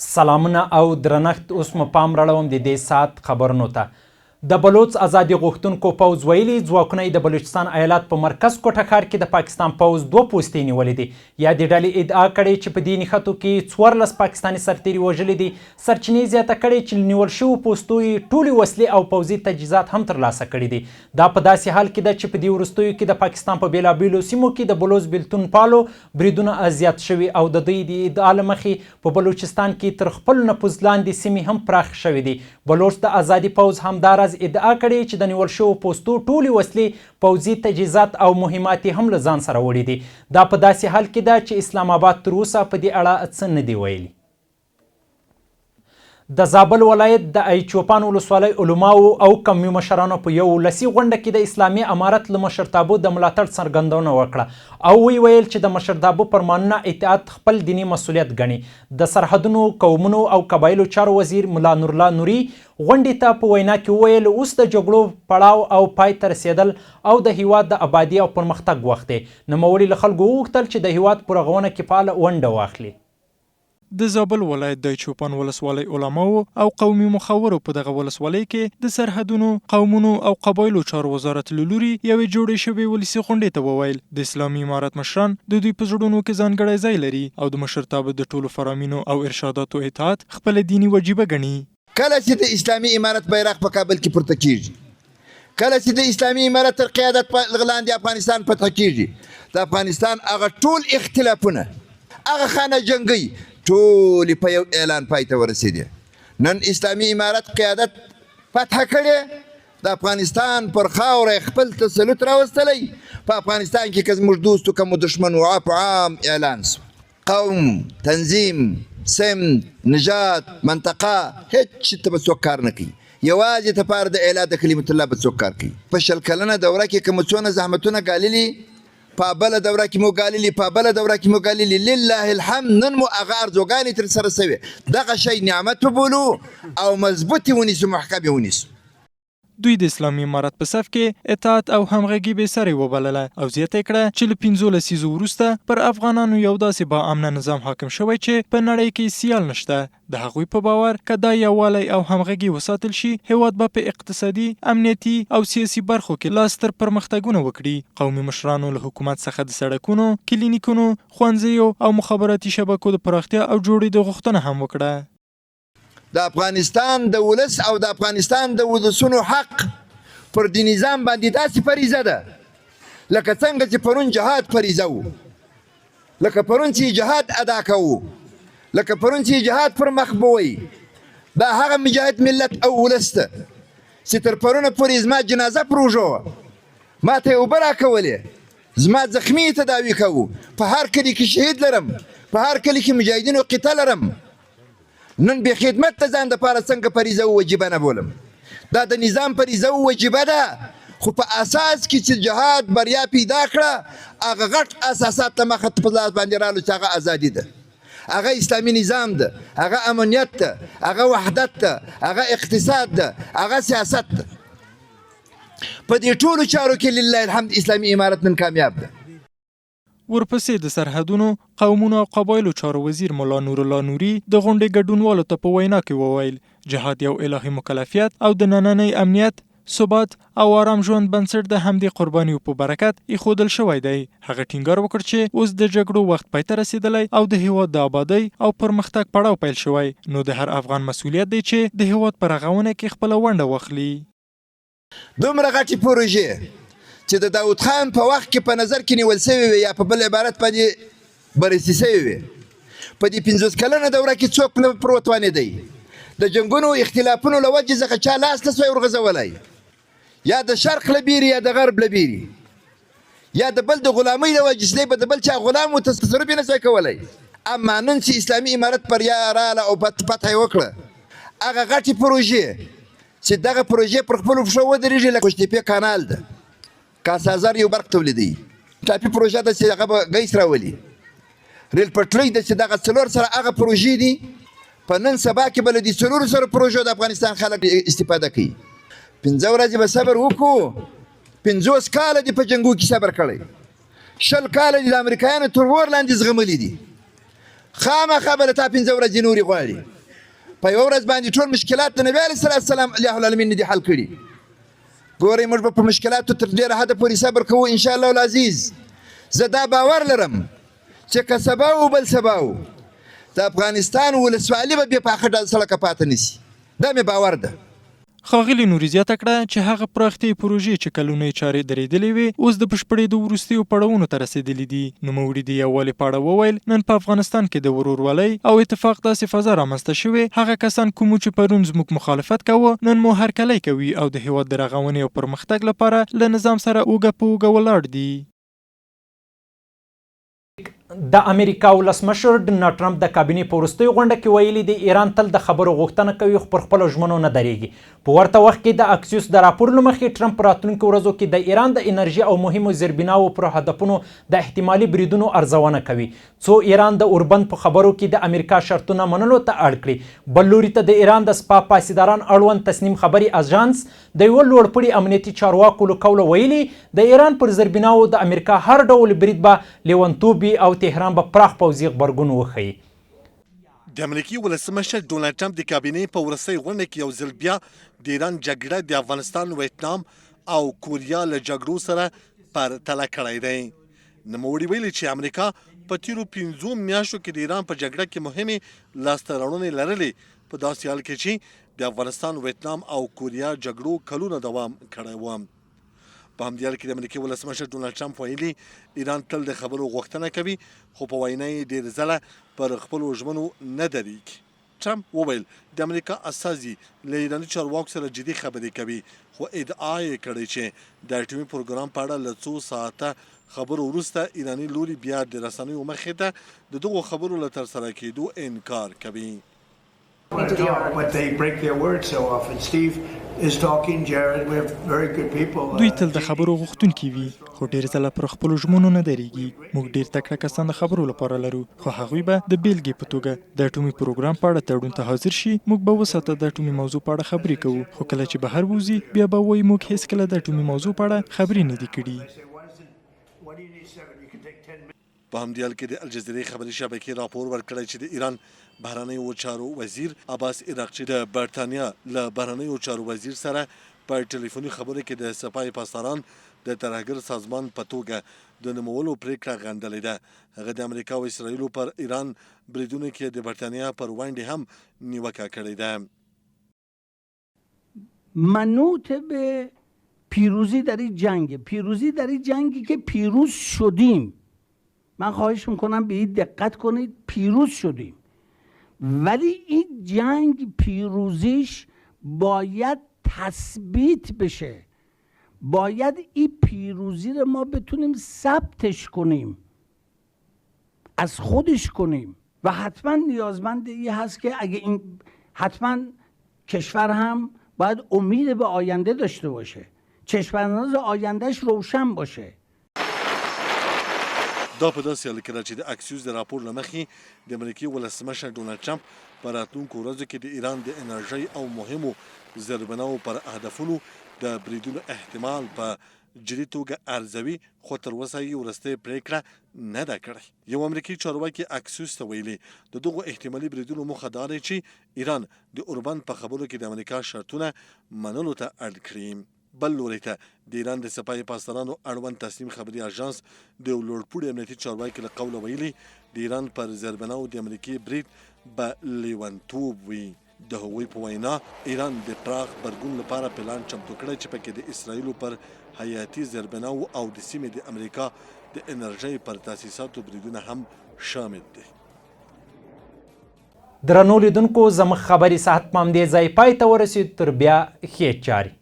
سلامونه او درنښت. اوس مو پام راړوم د دې ساعت خبرونو ته. د بلوچ ازادي غوښتونکو پوځ ویلي ځواکونه د بلوچستان ایالت په مرکز کوټه ښار کې د پاکستان پوځ 2 پوستې نیولې دي. یا د ډلې ادعا کړې چې په دې نښتو کې 14 پاکستاني سرتیري وژلي دي. سرچینې زیاته کړې چې نیول شوو پوستو یې ټولې وسلې او پوځي تجهیزات هم ترلاسه کړي دي. دا په داسې حال کې ده چې په دې وروستیو کې د پاکستان په بېلابېلو سیمو کې د بلوچ بیلتون پالو بریدونه زیات شوي او د دوی د ادعا له مخې په بلوچستان کې تر خپل نفوذ لاندې سیمې هم پراخ شوي دي. بلوچ د ازادي پوځ همداراز ادعا کړې چې د نیول شوو پوستو ټولې وسلې، پوځي تجهیزات او مهمات یې هم له ځان سره وړي دي. دا په داسې حال کې ده چې اسلام آباد تر اوسه په دې اړه څه نه دي ویلي. د زابل ولایت د ایچوپان ولسوالۍ علماو او قومي مشرانو په یو ولسي غونډه کې د اسلامي امارت له مشرتابه د ملاتړ څرګندونه وکړه او ویل چې د مشرتابه فرمانونه اطاعت خپل دیني مسؤلیت ګڼي. د سرحدونو، قومونو او قبایلو چارو وزیر ملا نورالله نوري غونډې ته په وینا کې وویل اوس د جګړو پړاو او پای ته رسېدل او د هیواد د ابادي او پرمختګ وخت دی. نوموړي له خلکو وغوښتل چې د هیواد په رغونه کې فعاله ونډه واخلي. د زابل ولایت د چوپان ولسوالۍ علماو او قومي مخورو په دغه ولسوالۍ کې د سرحدونو، قومونو او قبایلو چارو وزارت له لوري یوې جوړې شوې ولسي غونډې ته وویل د اسلامي امارت مشران د دوی په زړونو کې ځانګړی ځای لري او د مشرتابه د ټولو فرامینو او ارشاداتو اطاعت خپله دیني وجیبه ګڼي. کله چې د اسلامي امارت بیرغ په کابل کې پورته کیږي، کله چې د اسلامي امارت تر قیادت لاندې افغانستان فتح کیږي، د افغانستان هغه ټول اختلافونه، هغه خانه جنګي ټولې په یو اعلان پای ته ورسېدې. نن اسلامي امارت قیادت فتح کړې، د افغانستان پر خاوره خپل تسلط راوستلی. په افغانستان کې که زموږ دوست و که مو دښمن و عام اعلان سو. قوم، تنظیم، سمت، نژاد، منطقه هیڅ شي ته به څوک کار نه کوي. یوازې دپاره د اعلا د کلمت الله به څوک کار کوي. په 100 کلنه دوره کې که مو څونه زحمتونه ګاللي، په بله دوره کې مو ګاللي، په بله دوره کې مو ګاللي، لله الحمد نن مو هغه ارزوګانې تر سره سوې. دغه شی نعمت وبولو او مضبوطې ونیسو، محکمې ونیسو. دوی د اسلامي امارت په صف کې اطاعت او همغږي بې سرې وبلله او زیاته کړه چې له 15 لسیزو وروسته پر افغانانو یو داسې با امنه نظام حاکم شوی چې په نړۍ کې سیال نشته. د هغوی په باور که دا یووالی او همغږي وساتل شي، هیواد به په اقتصادي، امنیتي او سیاسي برخو کې لا ستر پرمختګونه وکړي. قومي مشرانو له حکومت څخه د سړکونو، کلینیکونو، ښوونځیو او مخابراتي شبکو د پراختیا او جوړېدو غوښتنه هم وکړه. د افغانستان د ولس او د افغانستان د ولسونو حق پر دې نظام باندې داسې فریضه ده لکه څنګه چې پرون جهاد فریضه و، لکه پرون چې جهاد ادا کوو، لکه پرون چې جهاد پر مخ بوي. دا هغه مجاهد ملت او ولس ته چې تر پرونه پورې زما جنازه پروژه وه، ما ته یې اوبه راکولې، زما زخمي تداوي کوو، په هر کلي کې شهید لرم، په هر کلي کې مجاهدینو قتال لرم. نن بې خدمت ته ځان دپاره څنګه فریضه و وجیبه نه بولم؟ دا د نظام فریضه و وجیبه ده، خو په اساس کې چې جهاد بریا پیدا کړه، هغه غټ اساسات ته مخه په لاس باندې رالو چې هغه ازادي ده، هغه اسلامي نظام ده، هغه امنیت ده، هغه وحدت ده، هغه اقتصاد ده، هغه سیاست ده. په دې ټولو چارو کې لله الحمد اسلامي امارت نن کامیاب ده. ورپسې د سرحدونو، قومونو او قبایلو چارو وزیر ملا نورالله نوري د غونډې ګډونوالو ته په وینا کې وویل جهاد یو الهي مکلفیت او د نننۍ امنیت، ثبات او آرام ژوند بنسټ د همدې قربانیو په برکت ایښودل شوی دی. هغه ټینګار وکړ چې اوس د جګړو وخت پای ته رسېدلی او د هیواد د آبادۍ او پرمختګ پړاو پیل شوی، نو د هر افغان مسؤلیت دی چې د هیواد په رغونه کې خپله ونډه واخلي. دومره غټې پروژې چې د داود خان په وخت کې په نظر کې نیول سوي وي یا په بل عبارت باندې بررسي سوي وي، په دې 50 کلنه دوره کې څوک نه پروت وانېدی. د جنګونو اختلافونو له وجې څخه چا لاس نه سوی ورغځولی، یا د شرق له بیرې یا د غرب له بیرې، یا د بل د غلامۍ له وجې چې دی به د بل چا غلام و تصرف یې نه سوی کولی. اما نن چې اسلامي امارت بریا راله او فتح یې وکړه، هغه غټې پروژې چې دغه پروژې پر خپلو پښو ودرېږي، لکه قوشتېپې کانال ده، کاسازر یو برق تولیدوي، ټاپي پروژه ده چې هغه به ګیس راولي، ریل پټلۍ ده چې دغه 4 سره هغه پروژې دي. په نن سبا کې به له دې 4 سره پروژو د افغانستان خلک استفاده کوي. 15 ورځې به صبر وکړو، 50 کاله دې په جنګو کې صبر کړی، 20 کاله دې د امریکایانو تر اور لاندې زغملي دي، خامخا به له تا 15 ورځې نورې غواړي. په یوه ورځ باندې ټول مشکلات د نبي علیه السلام اله العالمین نه دي حل کړي. ګورئ موږ به په مشکلاتو تر ډېره حده پورې صبر کوو انشاءالله العزیز. زه دا باور لرم چې که سبا و بل سبا و د افغانستان ولسوالي به بې پاخه سړکه پاته نشي. دا مې باور ده. ښاغلي نوري زیاته کړه چې هغه پراختیایي پروژې چې کلونه یې چارې درېدلې وې اوس د بشپړېدو وروستیو پړاوونو ته رسېدلي دي. نوموړي د یووالي په اړه وویل نن په افغانستان کې د ورورولۍ او اتفاق داسې فضا رامنځته شوې هغه کسان کومو چې پرون زموږ مخالفت کوه نن مو هرکلی کوي او د هېواد د رغونې او پرمختګ لپاره له نظام سره اوږه په اوږه ولاړ دي. د امریکا ولسمشر ډونالډ ټرمپ د کابینې په وروستیو غونډه کې ویلي د ایران تل د خبرو غوښتنه کوي خو پر خپلو ژمنو نه درېږي. په ورته وخت کې د اکسیوس د راپور له مخې ټرمپ په راتلونکو ورځو کې د ایران د انرژي او مهمو زیربناوو پر هدفونو د احتمالي بریدونو ارزونه کوي څو ایران د اوربند په خبرو کې د امریکا شرطونه منلو ته اړ کړي. بل لوري ته د ایران د سپاه پاسداران اړوند تصنیم خبري اژانس د یوه لوړپوړي امنیتي چارواکو له قوله ویلي د ایران پر زیربناوو د امریکا هر ډول برید به لیونتوب وي او تهران به پراخ پوځي غبرګون وښیي. د امریکایي ولسمشر ډونالډ ټرمپ د کابینې په وروستۍ غونډه کې یو ځل بیا د ایران جګړه د افغانستان، ویتنام او کوریا له جګړو سره پرتله کړی دی. نوموړي ویلي چې امریکا په تیرو 5 میاشتو کې د ایران په جګړه کې مهمې لاسته راوړنې لرلې په داسې حال کې چې د افغانستان، ویتنام او کوریا جګړو کلونه دوام کړی و. په همدې حال کې د امریکایي ولسمشر ډونالډ ټرمپ ویلي ایران تل د خبرو غوښتنه کوي خو په وینا یې ډېر ځله پر خپلو ژمنو نه درېږي. ټرمپ وویل د امریکا استازي له ایراني چارواکو سره جدي خبرې کوي خو ادعا یې کړې چې د اټومي پروګرام په اړه له څو ساعته خبرو وروسته ایراني لوري بیا د رسنیو مخې ته د دغو خبرو له ترسره کېدو انکار کوي. But they break their word so often. Steve is talking, Jared, we have very good people. دوی تل د خبرو غوښتونکي وي خو ډېر ځله پر خپلو ژمنو نه درېږي. موږ ډېر تکړه کسان د خبرو لپاره لرو خو هغوی به د بیلګې په توګه د اټومي پروګرام په اړه تړون ته حاضر شي موږ به وساته د اټومي موضوع په اړه خبرې کوو خو کله چې بهر ووځي بیا به وایي موږ هېڅکله د اټومي موضوع په اړه خبرې نه دي کړي. په همدې حال کې د الجزیرې خبري شبکې راپور ورکړی چې د ایران بهرنیو چارو وزیر عباس عراقچي د برټانیا له بهرنیو چارو وزیر سره په ټلیفوني خبرو کې د سپاه پاسداران د ترهګر سازمان په توګه د نومولو پریکړه غندلې ده. هغه د امریکا او اسرائیلو پر ایران بریدونو کې د برټانیا پر وړاندې هم نیوکه کړې ده. منوط به پیروزی در این جنگی که پیروز شدیم. من خواهش میکنم به این دقت کنید، پیروز شدیم ولی این جنگ پیروزیش باید تثبیت بشه. باید این پیروزی رو ما بتونیم ثبتش کنیم، از خودش کنیم و حتما نیازمند این هست که اگه این حتما کشور هم باید امید به آینده داشته باشه، چشمانداز آیندهش روشن باشه. دا په داسې حال کې ده چې د اکسیوس د راپور له مخې د امریکایي ولسمشر ډونالډ ټرمپ په راتلونکو ورځو کې د ایران د انرژۍ او مهمو زیربناوو پر هدفونو د بریدونو احتمال په جدي توګه ارزوي خو تر اوسه یې وروستۍ پرېکړه نه ده کړې. یو امریکایي چارواکي اکسیوس ته ویلي د دغو احتمالي بریدونو موخه دا دی چې ایران د اوربند په خبرو کې د امریکا شرطونه منلو ته اړ کړي. بل لوري ته د ایران د سپاه پاسدارانو اړوند تصنیم خبري اژانس د یو لوړپوړي امنیتي چارواکي له قوله ویلي د ایران پر زیربناو د امریکې برید به لیونتوب وي. د هغوی په وینا ایران د پراخ غبرګون لپاره پلان چمتو کړی چې پکې د اسرائیلو پر حیاتي زیربناو او د سیمې د امریکا د انرژۍ پر تاسیساتو بریدونه هم شامل دي. درنو لیدونکو زموږ خبري ساعت په همدې ځای پای ته ورسېد. تر بیا ښې چارې.